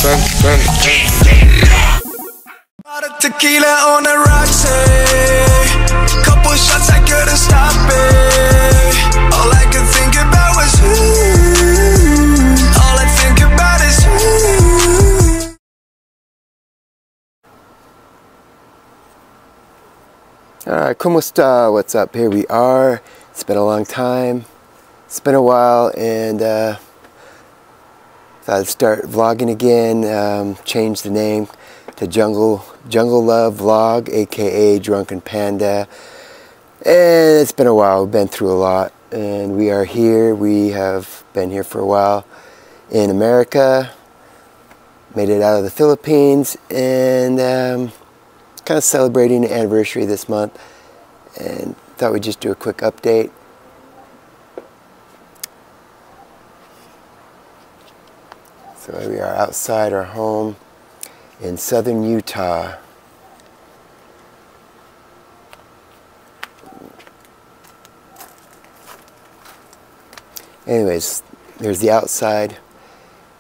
Tequila on the rocks, couple shots I couldn't stop it. All I could think about was you. All I think about is you. Alright, ¿cómo está? What's up? Here we are. It's been a long time. It's been a while, and thought I'd start vlogging again. Change the name to Jungle Love Vlog, aka Drunken Panda. And it's been a while. We've been through a lot, and we are here. We have been here for a while in America. Made it out of the Philippines, and kind of celebrating the anniversary this month, and thought we'd just do a quick update. So we are outside our home in southern Utah. Anyways, there's the outside,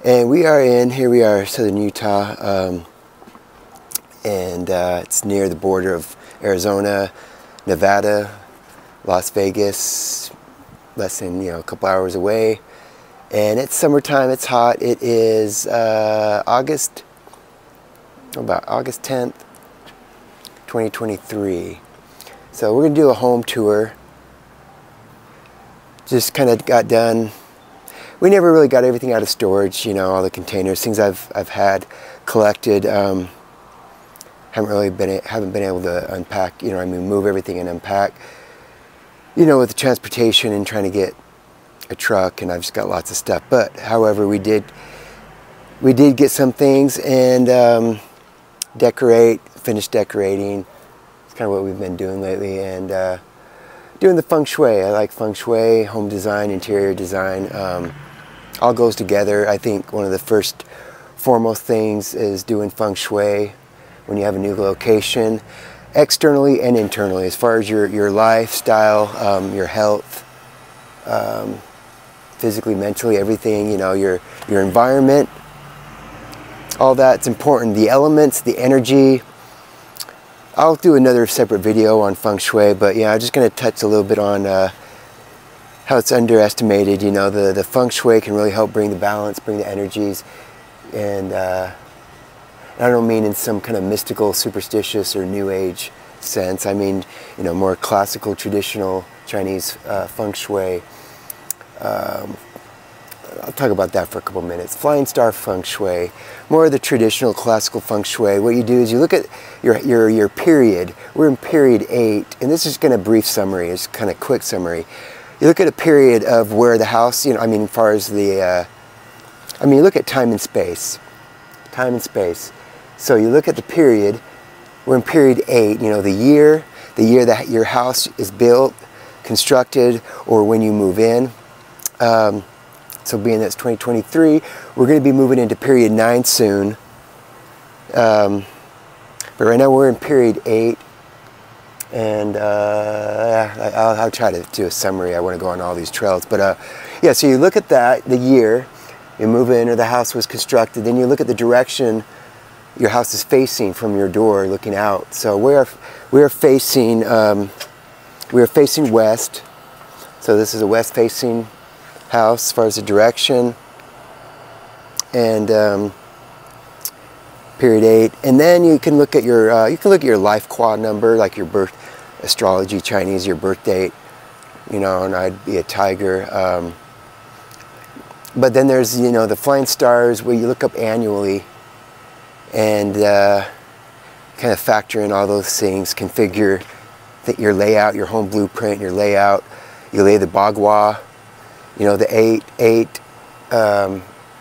and we are here we are, southern Utah, and it's near the border of Arizona, Nevada, Las Vegas, less than a couple hours away. And it's summertime, it's hot. It is about August 10th, 2023. So we're gonna do a home tour. Just kind of got done. We never really got everything out of storage, all the containers, things I've had collected. Haven't been able to unpack, move everything and unpack, with the transportation and trying to get a truck, and I've just got lots of stuff. But however, we did get some things and finish decorating. It's kind of what we've been doing lately, and doing the Feng Shui. I like Feng Shui, home design, interior design. All goes together. I think one of the foremost things is doing Feng Shui when you have a new location, externally and internally, as far as your lifestyle, your health, physically, mentally, everything, your environment, all that's important. The elements, the energy. I'll do another separate video on Feng Shui, but I'm just going to touch a little bit on how it's underestimated. The Feng Shui can really help bring the balance, bring the energies, and I don't mean in some kind of mystical, superstitious, or New Age sense. I mean, more classical, traditional Chinese Feng Shui. I'll talk about that for a couple minutes. Flying Star Feng Shui, more of the traditional classical Feng Shui. What you do is you look at your period. We're in period 8, and this is kind of brief summary. It's kind of quick summary. You look at a period of where the house, as far as the, you look at time and space. Time and space. So you look at the period. We're in period 8. The year that your house is built, constructed, or when you move in. So being that's 2023, we're going to be moving into period 9 soon. But right now we're in period 8, and I'll try to do a summary. I want to go on all these trails, but so you look at that, the year you move in, or the house was constructed. Then you look at the direction your house is facing from your door, looking out. So we're facing west. So this is a west-facing house as far as the direction, and period 8. And then you can look at your life quad number, like your birth astrology, Chinese, your birth date. And I'd be a tiger. But then there's the flying stars, where you look up annually and kind of factor in all those things, configure your layout, your home blueprint, your layout. You lay the bagua, the eight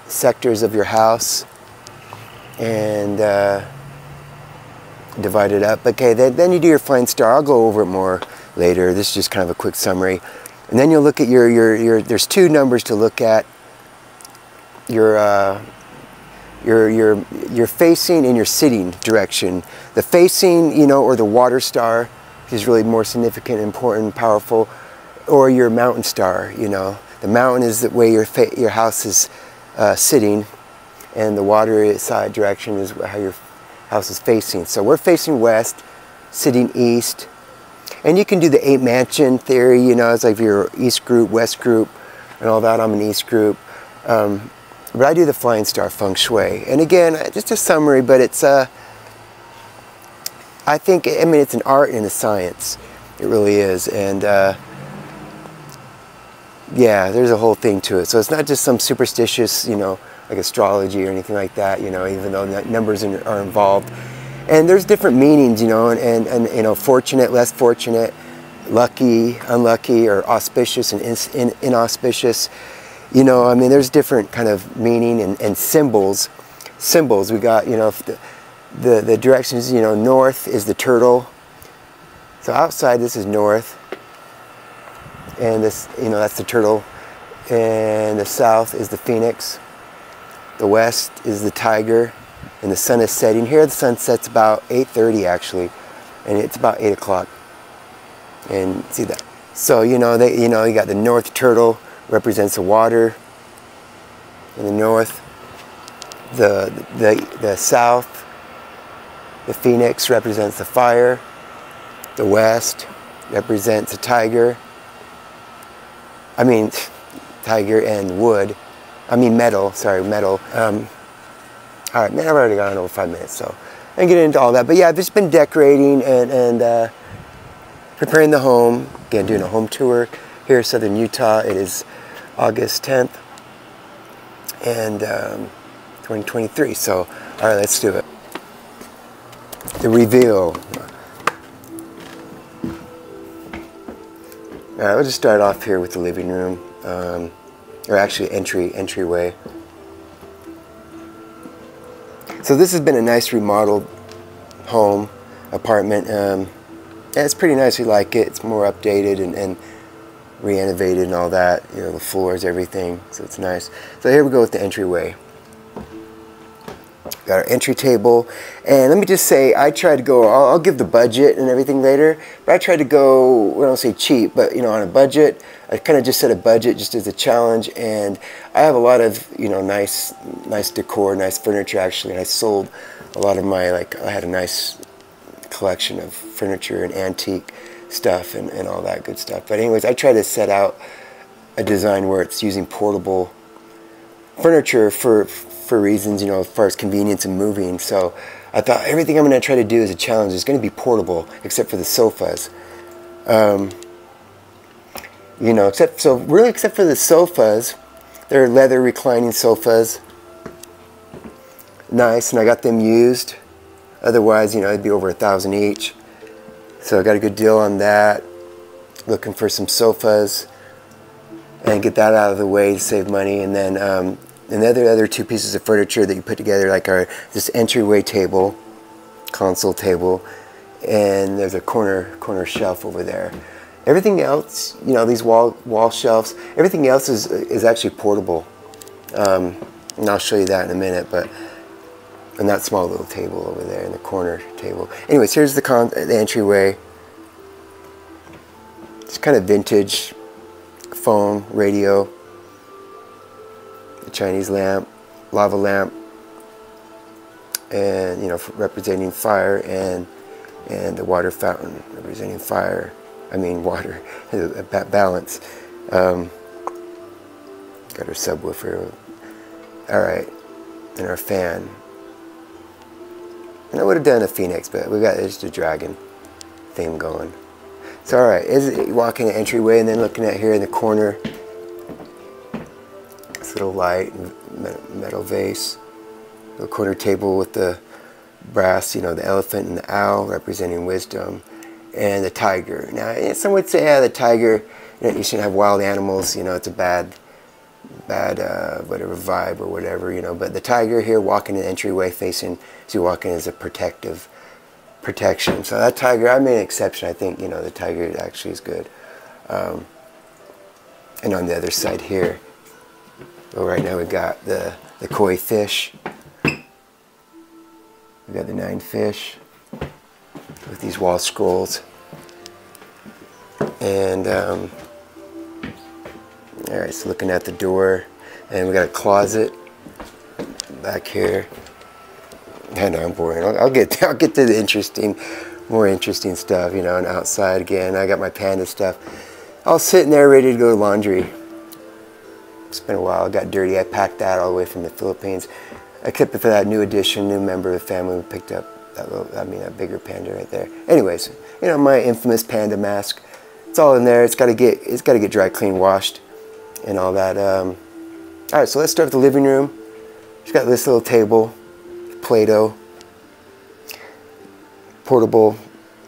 sectors of your house, and divide it up. Okay, then you do your flying star. I'll go over it more later. This is just kind of a quick summary. And then you'll look at there's 2 numbers to look at. Your facing and your sitting direction. The facing, or the water star, is really more significant, important, powerful, or your mountain star. The mountain is the way your house is sitting. and the water side direction is how your house is facing. So we're facing west, sitting east. And you can do the 8 mansion theory, you know, it's like your east group, west group, and all that. I'm an east group. But I do the Flying Star Feng Shui. And again, just a summary, but it's, I think, I mean, it's an art and a science. It really is. And yeah, there's a whole thing to it. So it's not just some superstitious, you know, like astrology or anything like that, you know, even though numbers are involved. And there's different meanings, you know, and you know, fortunate, less fortunate, lucky, unlucky, or auspicious and inauspicious. You know, I mean, there's different kind of meaning and symbols. Symbols, we got, you know, the directions, you know, north is the turtle. So outside, this is north. And this, you know, that's the turtle. And the south is the phoenix. The west is the tiger. And the sun is setting. Here the sun sets about 8:30 actually, and it's about 8 o'clock. And see that? So you know, you got the north turtle represents the water in the north. The south, the phoenix represents the fire. The west represents the tiger. I mean, tiger and wood. I mean metal. Sorry, metal. All right, man, I've already gone over 5 minutes, so I can get into all that. But yeah, I've just been decorating and preparing the home. Again, doing a home tour here in southern Utah. It is August 10th, and 2023. So, all right, let's do it. The reveal. All right, we'll just start off here with the living room, or actually entryway. So this has been a nice remodeled home, apartment. Yeah, it's pretty nice. We like it. It's more updated and re-innovated and all that. You know, the floors, everything. So it's nice. So here we go with the entryway. Got our entry table. And let me just say, I tried to go, I'll give the budget and everything later, but I tried to go, I don't say cheap, but you know, on a budget. I kind of just set a budget just as a challenge, and I have a lot of, you know, nice decor, nice furniture actually, and I sold a lot of my, like, I had a nice collection of furniture and antique stuff and all that good stuff. But anyways, I try to set out a design where it's using portable furniture for reasons, you know, as far as convenience and moving. So I thought everything I'm going to try to do as a challenge is going to be portable, except for the sofas. You know, except for the sofas. They're leather reclining sofas. Nice, and I got them used. Otherwise, you know, it'd be over $1,000 each. So I got a good deal on that. Looking for some sofas and get that out of the way to save money. And then and the other 2 pieces of furniture that you put together, like this entryway table, console table, and there's a corner shelf over there. Everything else, you know, these wall shelves, everything else is actually portable. And I'll show you that in a minute, but and that small little table over there in the corner table. Anyways, here's the entryway. It's kind of vintage phone, radio, the Chinese lamp, lava lamp, and, you know, representing fire, and the water fountain representing fire. I mean water, balance. Got our subwoofer. All right, and our fan. And I would have done a phoenix, but we got just a dragon theme going. So all right, walking the entryway, and then looking at here in the corner, this little light, metal vase, the corner table with the brass, you know, the elephant and the owl representing wisdom, and the tiger. Now, some would say, yeah, the tiger, you know, you shouldn't have wild animals, you know, it's a bad whatever vibe or whatever, you know. But the tiger here walking in the entryway facing, as you walk in, is a protection. So that tiger, I made an exception. I think, you know, the tiger actually is good. And on the other side here, well, right now we've got the koi fish. We've got the 9 fish with these wall scrolls. And all right, so looking at the door, and we got a closet back here. I know I'm boring. I'll get to the more interesting stuff, you know. And outside again, I got my Panda stuff. I was sitting there ready to go to laundry. It's been a while. It got dirty. I packed that all the way from the Philippines. I kept it for that new addition, new member of the family who picked up that little, that bigger Panda right there. Anyways, you know, my infamous Panda mask. It's all in there. It's got to get dry clean, washed, and all that. All right, so let's start with the living room. It's got this little table, Play-Doh, portable,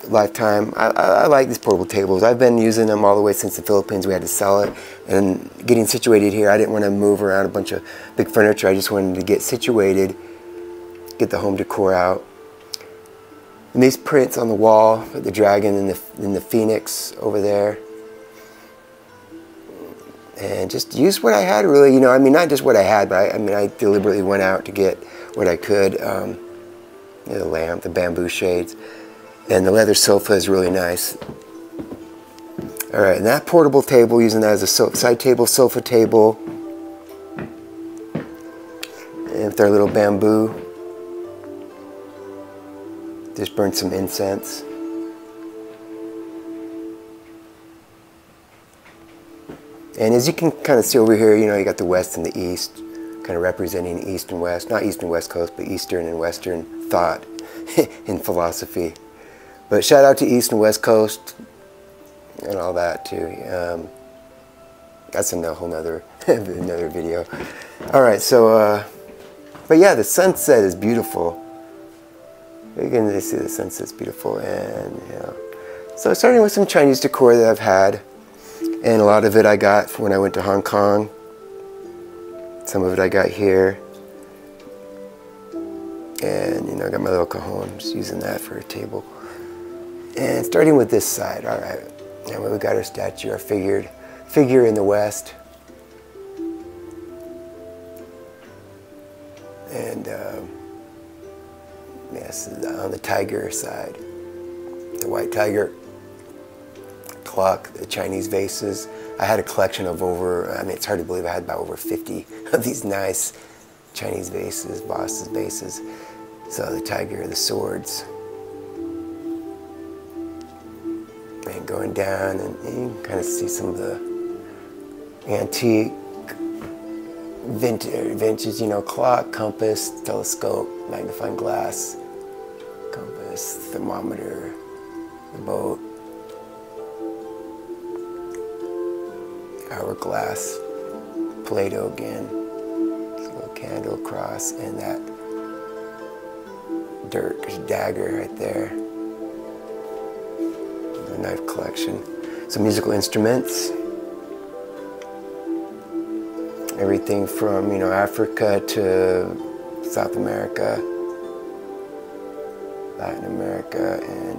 lifetime. I like these portable tables. I've been using them all the way since the Philippines. We had to sell it, and getting situated here, I didn't want to move around a bunch of big furniture. I just wanted to get situated, get the home decor out. And these prints on the wall, the dragon and the phoenix over there. And just use what I had, really, you know. I mean, not just what I had, but I deliberately went out to get what I could. You know, the lamp, the bamboo shades, and the leather sofa is really nice. All right, and that portable table, using that as a side table, sofa table, and with our little bamboo. Just burn some incense. And as you can kind of see over here, you know, you got the west and the east, kind of representing east and west, not east and west coast, but eastern and western thought in philosophy. But shout out to east and west coast and all that too. That's a whole nother another video. All right, so but yeah, the sunset is beautiful. You can see the sunset's beautiful, and you know. So starting with some Chinese decor that I've had, and a lot of it I got when I went to Hong Kong. Some of it I got here, and you know, I got my little cajon, just using that for a table. And starting with this side, all right. And we got our statue, our figure in the west, and. Yes, on the tiger side, the white tiger, clock, the Chinese vases. I had a collection of over, I mean, it's hard to believe I had about over 50 of these nice Chinese vases, bosses vases. So the tiger, the swords. And going down, and you can kind of see some of the antique, vintage, you know, clock, compass, telescope, magnifying glass, compass, thermometer, the boat, hourglass, Play-Doh again, this little candle cross, and that dagger right there, the knife collection, some musical instruments. Everything from, you know, Africa to South America, Latin America, and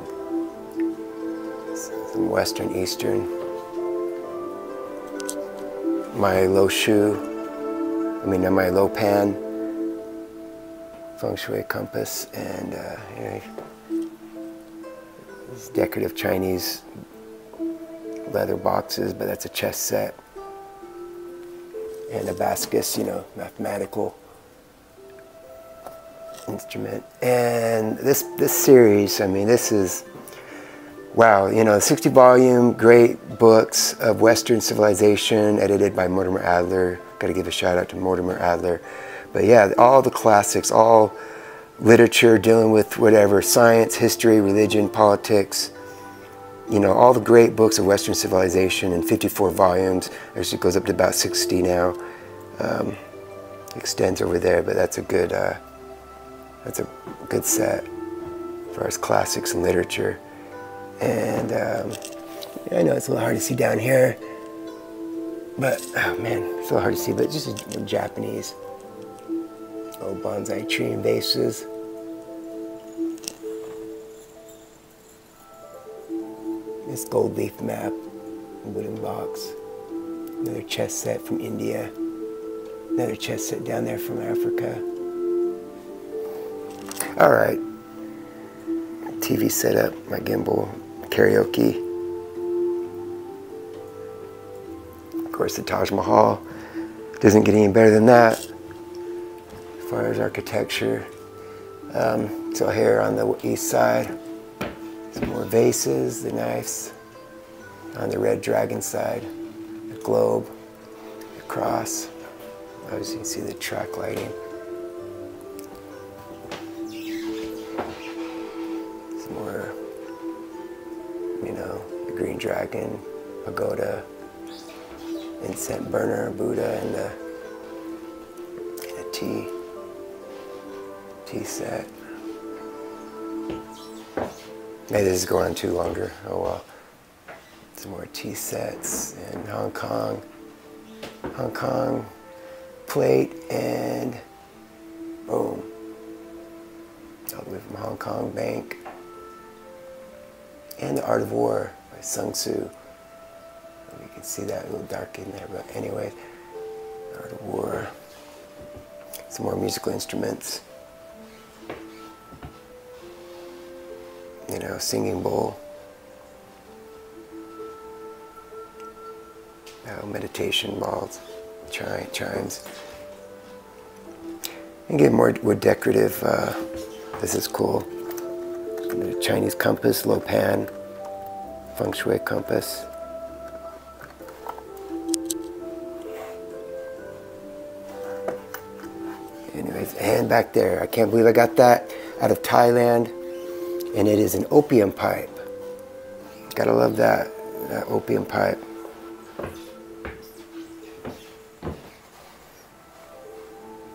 some Western, Eastern. My low pan, Feng Shui compass, and you know, these decorative Chinese leather boxes, but that's a chess set. And a bascus, you know, mathematical instrument. And this series, I mean, this is, wow, you know, 60 volume, great books of Western civilization, edited by Mortimer Adler. Got to give a shout out to Mortimer Adler. But yeah, all the classics, all literature dealing with whatever, science, history, religion, politics, you know, all the great books of Western civilization in 54 volumes. Actually, it goes up to about 60 now. Extends over there, but that's a good set as far as classics and literature. And yeah, I know it's a little hard to see down here, but oh man, it's a little hard to see. But just Japanese old bonsai tree and vases. This gold leaf map, wooden box. Another chess set from India. Another chess set down there from Africa. All right. TV setup, my gimbal, karaoke. Of course, the Taj Mahal. Doesn't get any better than that. far as architecture. So here on the east side, some more vases, the knives. On the red dragon side, the globe, the cross. Obviously you can see the track lighting. Some more, you know, the green dragon, pagoda, incense burner, Buddha, and a tea set. Maybe this is going on too longer. Oh well. Some more tea sets in Hong Kong plate, and boom, all the way from Hong Kong Bank, and The Art of War by Sun Tzu. You can see that a little dark in there, but anyway, Art of War. Some more musical instruments. You know, singing bowl. Meditation balls, chimes. And get more wood decorative. This is cool. The Chinese compass, low pan, Feng Shui compass. Anyways, and back there, I can't believe I got that out of Thailand, and it is an opium pipe. Gotta love that opium pipe.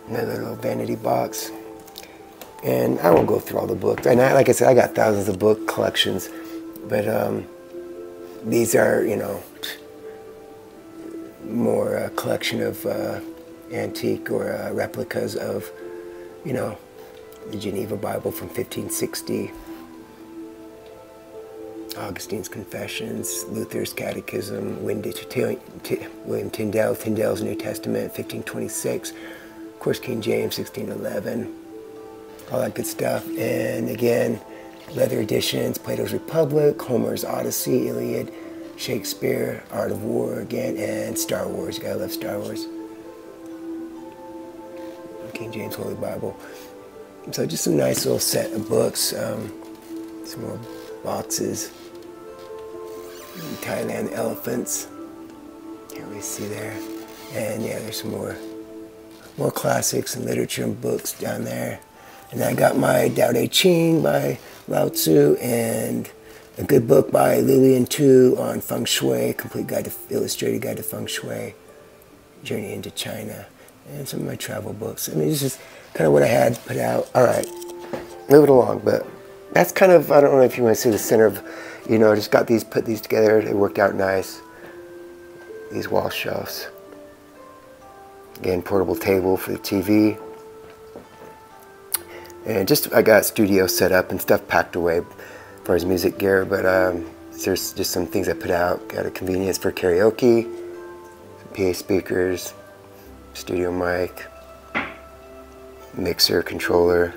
Another little vanity box. And I won't go through all the books. And like I said, I got thousands of book collections. But these are, you know, more a collection of antique or replicas of, you know, the Geneva Bible from 1560. Augustine's Confessions, Luther's Catechism, William Tyndale, Tyndale's New Testament, 1526. Of course, King James, 1611, all that good stuff. And again, leather editions, Plato's Republic, Homer's Odyssey, Iliad, Shakespeare, Art of War again, and Star Wars. You gotta love Star Wars. King James Holy Bible. So just a nice little set of books. Some more boxes. In Thailand, elephants. Can't really see there. And yeah, there's some more classics and literature and books down there. And I got my Tao Te Ching by Lao Tzu, and a good book by Lillian Tu on Feng Shui, complete guide to, illustrated guide to Feng Shui, Journey into China, and some of my travel books. I mean, this is kind of what I had put out. All right, moving along, but that's kind of, I don't know if you want to see the center of, you know, just got these, put these together. They worked out nice. These wall shelves. Again, portable table for the TV. And just, I got studio set up and stuff packed away as far as music gear, but there's just some things I put out. Got a convenience for karaoke, some PA speakers, studio mic, mixer, controller,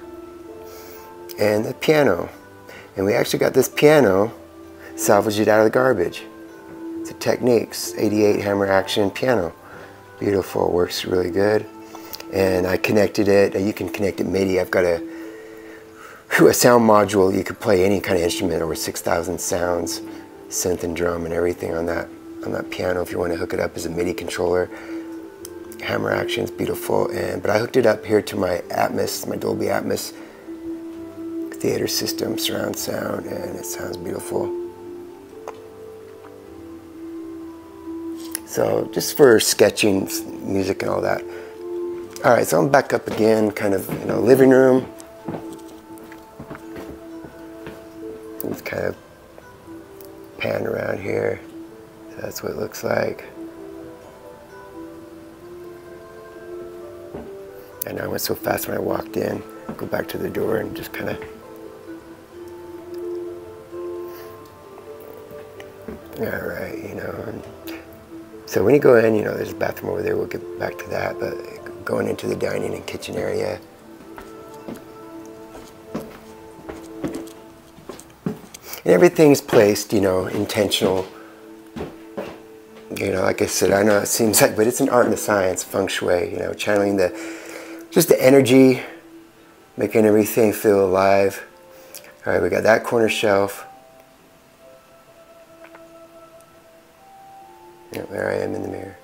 and the piano. And we actually got this piano salvaged it out of the garbage. It's a Technics 88 hammer action piano. Beautiful, works really good. And I connected it, you can connect it MIDI. I've got a sound module. You could play any kind of instrument, over 6,000 sounds, synth and drum and everything on that piano if you want to hook it up as a MIDI controller. Hammer action is beautiful. But I hooked it up here to my Atmos, my Dolby Atmos theater system, surround sound, and it sounds beautiful. So just for sketching music and all that. All right, so I'm back up again, kind of, you know, living room. Just kind of pan around here. So that's what it looks like. And I went so fast when I walked in. Go back to the door and just kind of. All right, you know. And so when you go in, you know, there's a bathroom over there. We'll get back to that, but going into the dining and kitchen area. And everything's placed, you know, intentional. You know, like I said, I know it seems like, but it's an art and a science, Feng Shui, you know, channeling the just the energy, making everything feel alive. All right, we got that corner shelf. Yep, there I am in the mirror.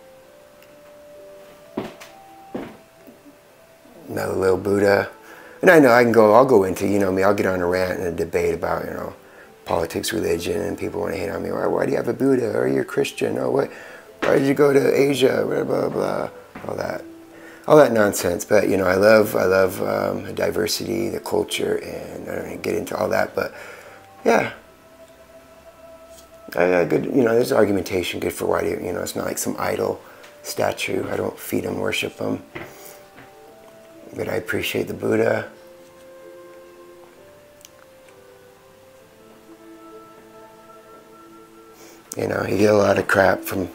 Another little Buddha. And I know I'll go into, you know me, I'll get on a rant and a debate about, you know, politics, religion, and people want to hate on me. Why do you have a Buddha? Or you're a Christian? Or what? Why did you go to Asia? Blah, blah, blah. All that nonsense. But, you know, I love the diversity, the culture, and I don't even get into all that. But, yeah. Good, you know, there's argumentation good for why do you know, it's not like some idol statue. I don't feed them, worship them. But I appreciate the Buddha. You know, you get a lot of crap from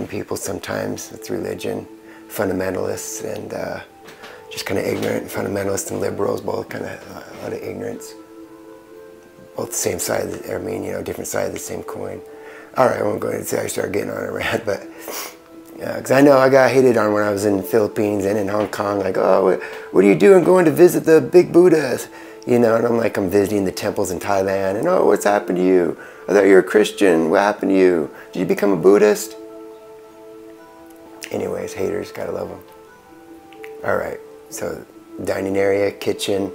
people sometimes with religion, fundamentalists and just kind of ignorant fundamentalists and liberals, both kind of a lot of ignorance. Both the same side, I mean, you know, different side of the same coin. All right, I won't go into it. I started getting on a rant, but because I know I got hated on when I was in the Philippines and in Hong Kong. Like, oh, what are you doing going to visit the big Buddhas? You know, and I'm like, I'm visiting the temples in Thailand. And, oh, what's happened to you? I thought you were a Christian. What happened to you? Did you become a Buddhist? Anyways, haters, gotta love them. All right, so dining area, kitchen.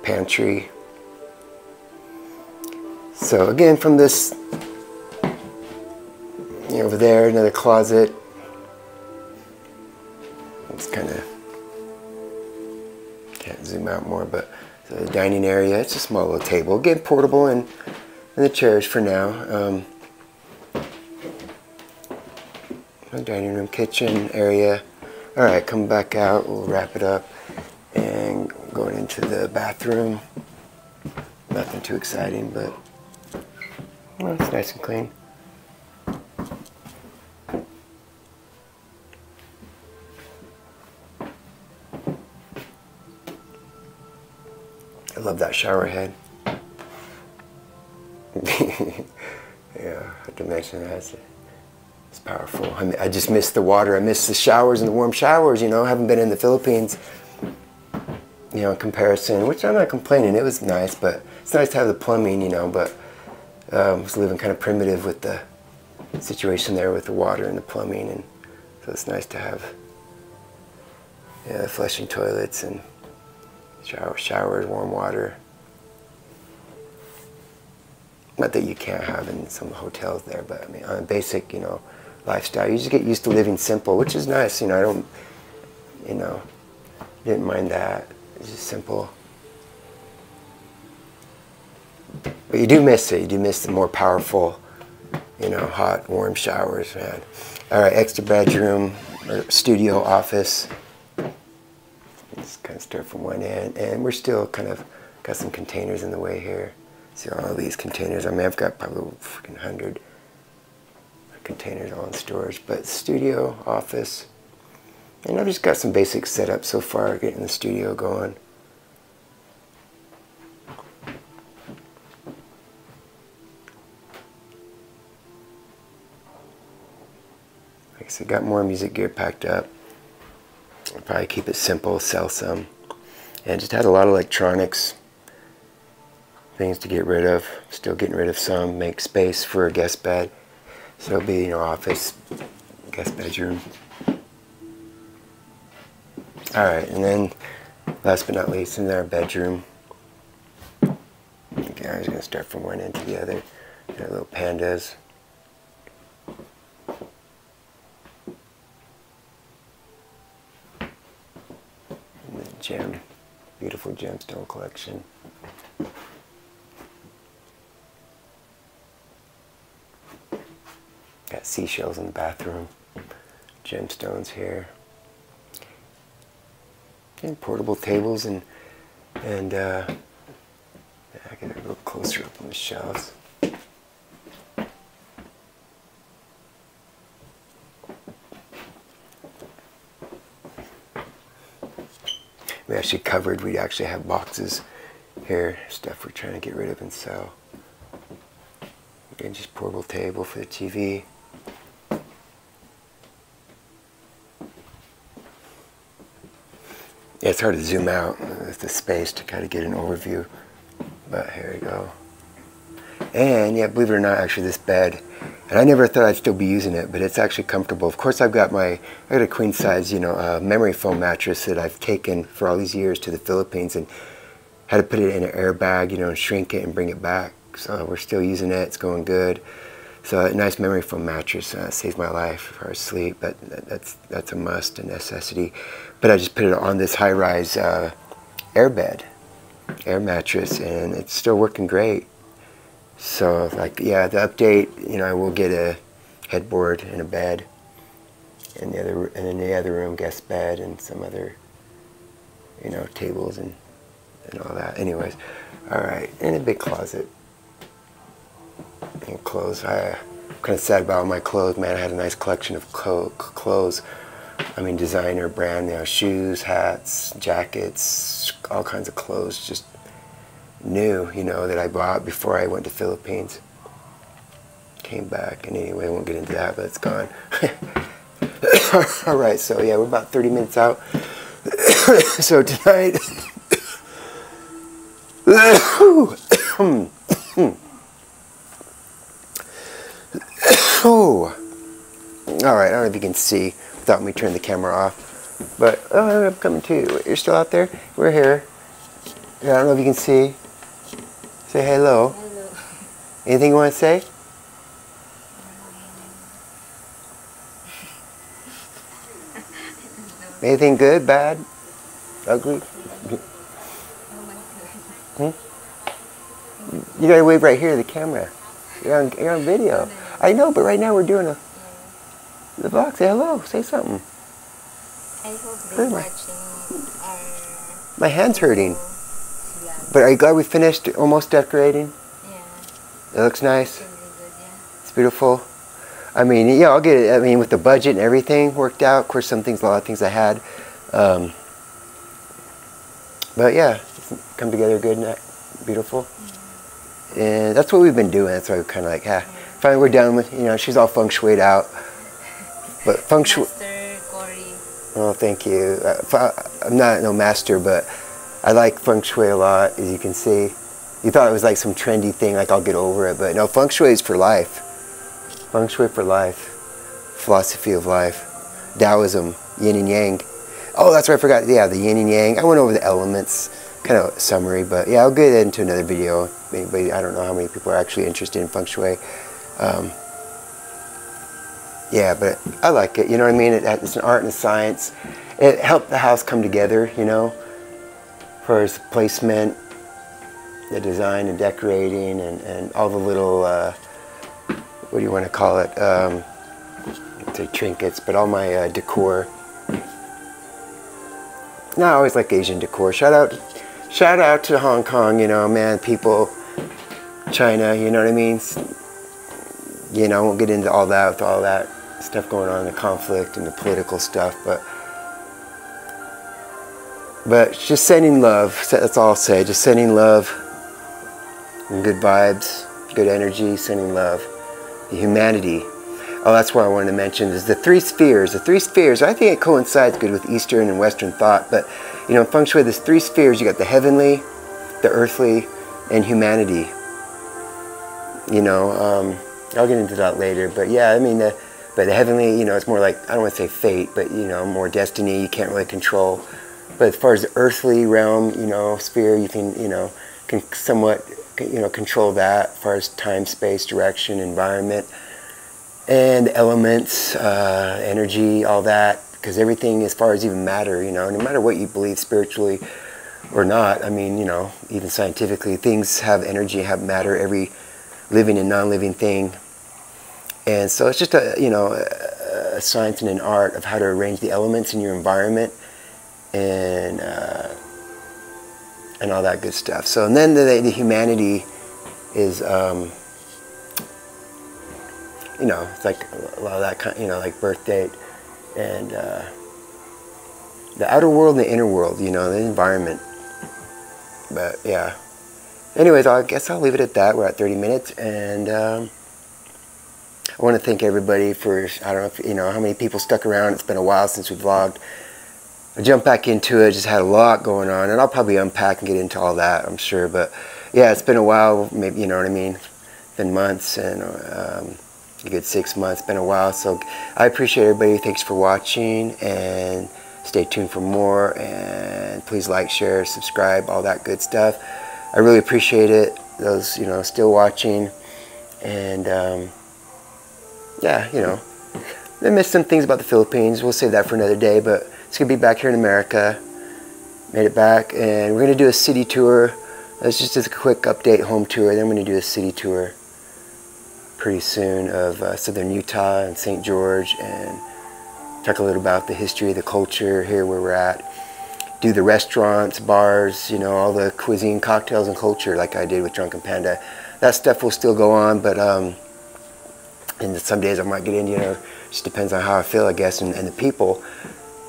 Pantry. So again, from this, you know, over there, another closet. It's kind of, can't zoom out more, but so the dining area, it's a small little table. Again, portable, and the chairs for now. Dining room, kitchen area. All right, come back out, we'll wrap it up. And going into the bathroom. Nothing too exciting, but well, it's nice and clean. I love that shower head. Yeah, I have to mention that. It's powerful. I just miss the water. I miss the showers and the warm showers, you know. I haven't been in the Philippines, you know, in comparison, which I'm not complaining. It was nice, but it's nice to have the plumbing, you know, but I was living kind of primitive with the situation there with the water and the plumbing, and so it's nice to have, yeah, flushing toilets and showers, warm water. Not that you can't have in some hotels there, but I mean, on a basic, you know, lifestyle, you just get used to living simple, which is nice, you know. I don't, you know, didn't mind that. It's just simple. But you do miss it. You do miss the more powerful, you know, hot, warm showers, man. All right, extra bedroom, or studio, office. Just kind of start from one end. And we're still kind of got some containers in the way here. See all these containers. I mean, I've got probably a freaking 100 containers all in storage. But studio, office. And I've just got some basic setup so far, getting the studio going. Like I said, got more music gear packed up. I'll probably keep it simple, sell some. And just had a lot of electronics, things to get rid of. Still getting rid of some, make space for a guest bed. So it'll be, you know, office, guest bedroom. Alright, and then last but not least, in our bedroom. Okay, I was going to start from one end to the other. Got little pandas. And the beautiful gemstone collection. Got seashells in the bathroom. Gemstones here. And portable tables and yeah, I gotta go closer up on the shelves. We actually have boxes Here, stuff we're trying to get rid of and sell. Again, just portable table for the TV. Yeah, it's hard to zoom out with the space to kind of get an overview. But here we go. And yeah, believe it or not, actually this bed, and I never thought I'd still be using it, but it's actually comfortable. Of course, I got a queen size, memory foam mattress that I've taken for all these years to the Philippines and had to put it in an airbag, and shrink it and bring it back. So we're still using it. It's going good. So a nice memory foam mattress saves my life for sleep. But that's a must, a necessity. But I just put it on this high-rise air mattress, and it's still working great. So yeah, the update, I will get a headboard and a bed, and in the other room, guest bed and some other, tables and all that. Anyways, all right, and a big closet and clothes. I'm kind of sad about all my clothes, man. I had a nice collection of clothes. I mean, designer brand, shoes, hats, jackets, all kinds of clothes, just new, that I bought before I went to Philippines. Came back, and anyway, I won't get into that, but it's gone. All right, so yeah, we're about 30 minutes out. So tonight, oh, all right, I don't know if you can see without me turning the camera off, but I'm coming to you. You're still out there? We're here. Yeah, I don't know if you can see. Say hello. Hello. Anything you want to say? Anything good, bad, ugly? Hmm? You gotta wave right here to the camera. You're on video. I know, but right now we're doing the vlog. Say hello. Say something. I hope they're watching our... My hand's hurting. Yeah. But are you glad we finished almost decorating? Yeah. It looks nice. Really good, yeah. It's beautiful. I mean, yeah, I'll get it. I mean, with the budget and everything worked out. Of course, a lot of things I had. But yeah, it's come together good and beautiful. Mm-hmm. And that's what we've been doing. That's why we're kind of like, finally we're done with, she's all feng shuied out. But feng shui... Master Cory. Oh, thank you. I'm not no master, but I like feng shui a lot, as you can see. You thought it was like some trendy thing, like I'll get over it, but no, feng shui is for life. Feng shui for life. Philosophy of life. Taoism, yin and yang. Oh, that's what I forgot. Yeah, the yin and yang. I went over the elements, kind of summary, but yeah, I'll get into another video. Maybe, I don't know how many people are actually interested in feng shui. Yeah, but I like it. You know what I mean? It's an art and a science. It helped the house come together, for its placement, the design and decorating, and all the little, what do you want to call it? I'd say trinkets, but all my decor. No, I always like Asian decor. Shout out to Hong Kong, man, people, China, you know what I mean? I won't get into all that with all that stuff going on, the conflict and the political stuff, but just sending love. That's all I'll say. Just sending love and good vibes, good energy, sending love. The humanity. Oh, that's what I wanted to mention is the three spheres. The three spheres, I think it coincides good with Eastern and Western thought, but in feng shui, there's three spheres. You got the heavenly, the earthly, and humanity. I'll get into that later, but yeah, I mean, but the heavenly, it's more like, I don't want to say fate, but more destiny you can't really control. But as far as the earthly realm, sphere, you can, can somewhat, control that as far as time, space, direction, environment, and the elements, energy, all that, because everything as far as even matter, no matter what you believe spiritually or not, I mean, even scientifically, things have energy, have matter, every living and non-living thing. And so it's just a science and an art of how to arrange the elements in your environment and all that good stuff. So, and then the humanity is, it's like a lot of that kind, like birth date and the outer world and the inner world, the environment. But yeah, anyways, I guess I'll leave it at that. We're at 30 minutes, and I want to thank everybody for, I don't know if you know how many people stuck around. It's been a while since we vlogged. I jumped back into it, just had a lot going on, and I'll probably unpack and get into all that, I'm sure. But yeah, it's been a while, maybe, you know what I mean? It's been months, and a good 6 months, been a while. So I appreciate everybody. Thanks for watching, and stay tuned for more, and please like, share, subscribe, all that good stuff. I really appreciate it, those, you know, still watching. And yeah, you know, I missed some things about the Philippines. We'll save that for another day, but it's gonna be back here in America. Made it back, and we're gonna do a city tour. That's just a quick update, home tour. Then we're gonna do a city tour pretty soon of southern Utah and St. George, and talk a little about the history, the culture here where we're at. Do the restaurants, bars, you know, all the cuisine, cocktails, and culture like I did with Drunken Panda. That stuff will still go on, but and some days I might get in, you know, just depends on how I feel, I guess, and the people,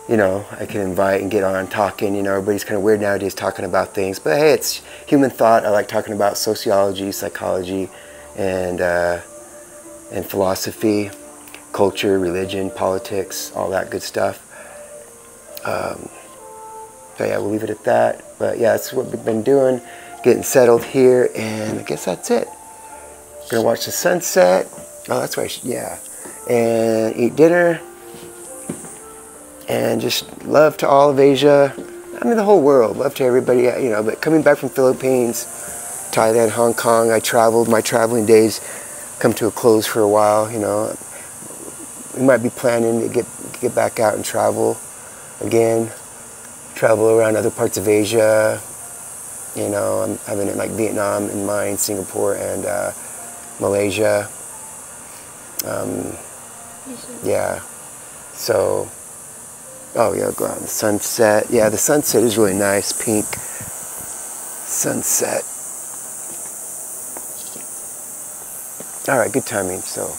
you know, I can invite and get on talking. You know, everybody's kind of weird nowadays talking about things, but hey, it's human thought. I like talking about sociology, psychology, and philosophy, culture, religion, politics, all that good stuff. So yeah, we'll leave it at that. But yeah, that's what we've been doing, getting settled here, and I guess that's it. Gonna watch the sunset. Oh, that's right, yeah. And eat dinner. And just love to all of Asia. I mean, the whole world. Love to everybody, you know. But coming back from Philippines, Thailand, Hong Kong, I traveled. My traveling days come to a close for a while, you know. We might be planning to get back out and travel again. Travel around other parts of Asia. You know, I'm having it like Vietnam in mind, Singapore, and Malaysia. Yeah. So, oh yeah, go out on the sunset. Yeah, the sunset is really nice, pink sunset. All right, good timing. So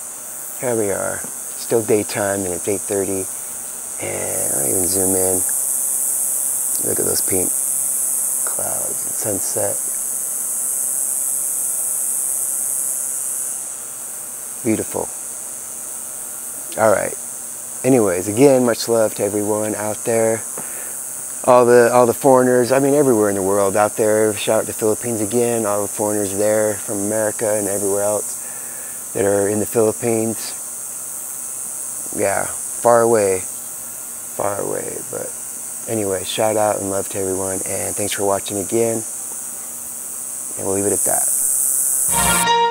here we are, still daytime, and it's 8:30. And I'll even zoom in. Look at those pink clouds and sunset. Beautiful. All right. Anyways, again, much love to everyone out there. All the foreigners, I mean everywhere in the world out there. Shout out to the Philippines again, all the foreigners there from America and everywhere else that are in the Philippines. Yeah, far away, but anyway, shout out and love to everyone, and thanks for watching again, and we'll leave it at that.